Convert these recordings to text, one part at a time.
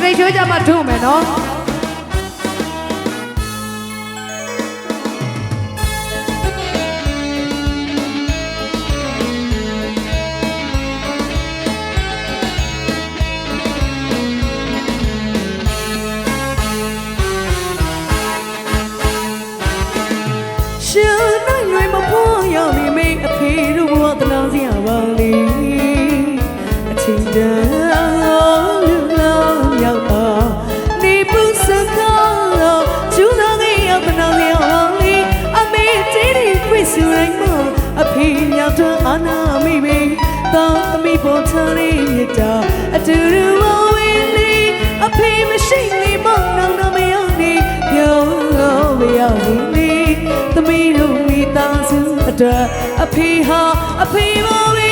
တိတ်ချိုးကြမှာထုံးမယ်နော်ရှင်နိုင်ရွေမဖို့ရောက်နေမိအဖေတို့ဘဝတနာစရာပါလေအချိန်တန်လူလောင်ရောက်တော့နေပူစကားကျူးသားငယ်ရောက်တနာစရာပါလေအမေတီးတီးပြည့်စုံတိုင်းမှာအဖေမြောက်တော့အာနာမိမိတောင်းသမီးပေါ်ချလေးမြတ်တာအတူတူဝဝင်းလေးအဖေမရှိနေမနောင်တော့မရောက်နေပြောမရောက်နေသမီးတို့မိသားစုအတွက်အဖေဟာအဖေပါပဲ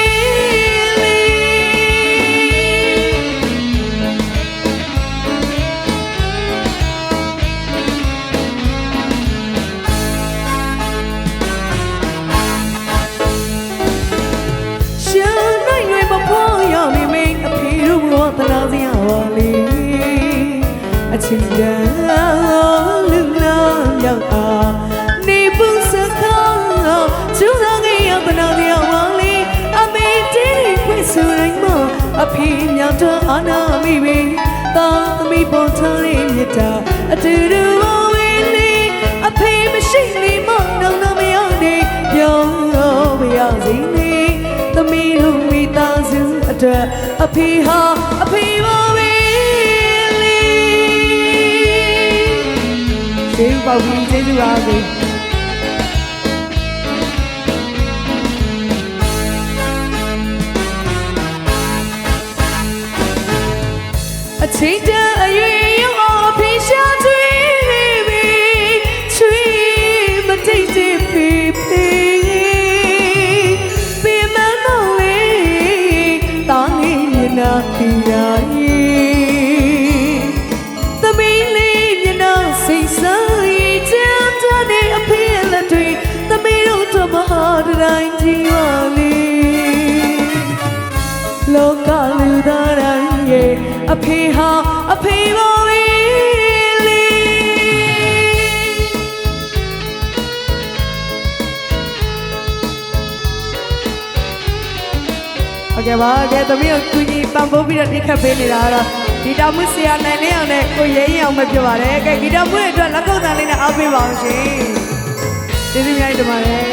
ရှင်နိုင်ရွေမဖို့ရောက်နေမိအဖေတို့ဘဝတနာစရာပါလေအချင်းတန်လူလောင်ရောက်အောင်နေပူစကားကျူးသားငယ်ရောက်တနာစရာပါလေအမေတီးခွေးဆိုတိုင်းမှာအဖေမြောက်တော့အာနာမိမိတောင်းသမီးပေါ်ချလေးမြတ်တာအတူတူဝဝင်းလေးအဖေမရှိနေမနောင်တော့မရောက်နေပြောမရောက်စီနေသမီးတို့မိသားစုအတွက်အဖေဟာအဖေပါပဲကျေးဇူးပါဘူးကျေးဇူးပါဘူးအချိန်တန်အရွယ်ရောက်အဖေရှာကျွေးပြီးချွေးမတိတ်တိတ်ပြီးပြီးမတော့လေတောင်းနေမျက်နှာပြရာသမီးလေးမျက်နှာစိတ်ဆိုင်ကြမ်းတဲ့အဖေလက်တွေသမီးတို့တော့မဟာတိုင်းကြီးပါလေလောကလူသားတိုင်းရဲ့အဖေဟာအဖေပါပဲလေဟုတ်ကဲ့ပါကဲသမီးကိုကူညီပံ့ပိုးပြီးတော့တိခတ်ပေးနေတာတော့ဂီတမှုဆရာနိုင်လင်းအောင်နဲ့ကိုရဲရင်အောင်ပဲပြောပါတယ်ကဲဂီတမှုရဲ့အတွက်လက်ကုပ်တန်လေးနဲ့အားပေးပါအောင်ရှင်ကျေးဇူးများတင်ပါတယ်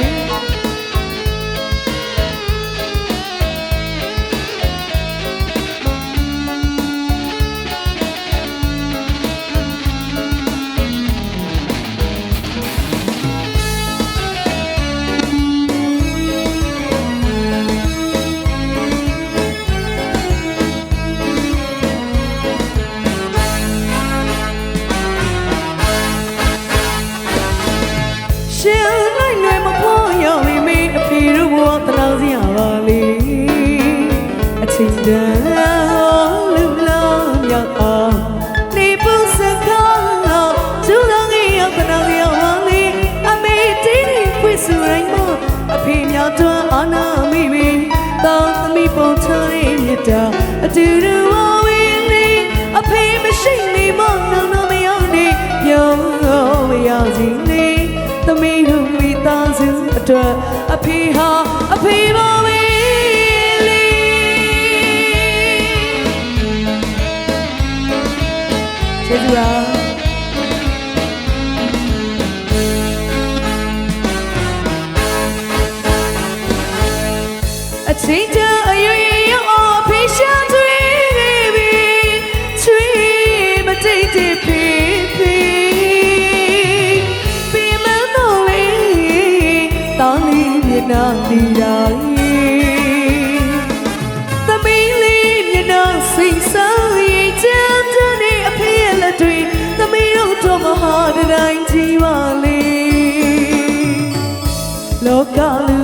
ရှင်နိုင်လွယ်မဖို့ရောက်နေမိအဖေတို့ဘဝတနာစရာပါလေအချိန်တန်လူလောင်ရောက်အောင်နေပူစကားကျူးသားငယ်ရောက်တနာစရာပါလေအမေတီးတီးခွေးဆိုတိုင်းမှာအဖေမြောက်တော့အာနာမိမိတောင်းသမီးပေါ်ချလေးမြတ်တာအတူတူဝဝင်းလေးအဖေမရှိနေမနောင်တော့မရောက်နေပြောမရောက်စီနေသမီးတို့မိသားစုအတွက်အဖေဟာအဖေပါပဲလေကျေးဇူးပါအချိန်တန်အရွယ်ရောက်အဖေရှာကျွေးပြီးချွေးမတိတ်တိတ်တောင်းနေမျက်နှာတီရာသမီးလေးမျက်နှာစိတ်ဆိုင်ကြမ်းတဲ့အဖေရဲ့လက်တွေသမီးတို့တော့မဟာတိုင်းကြီးပါလေလောကလူ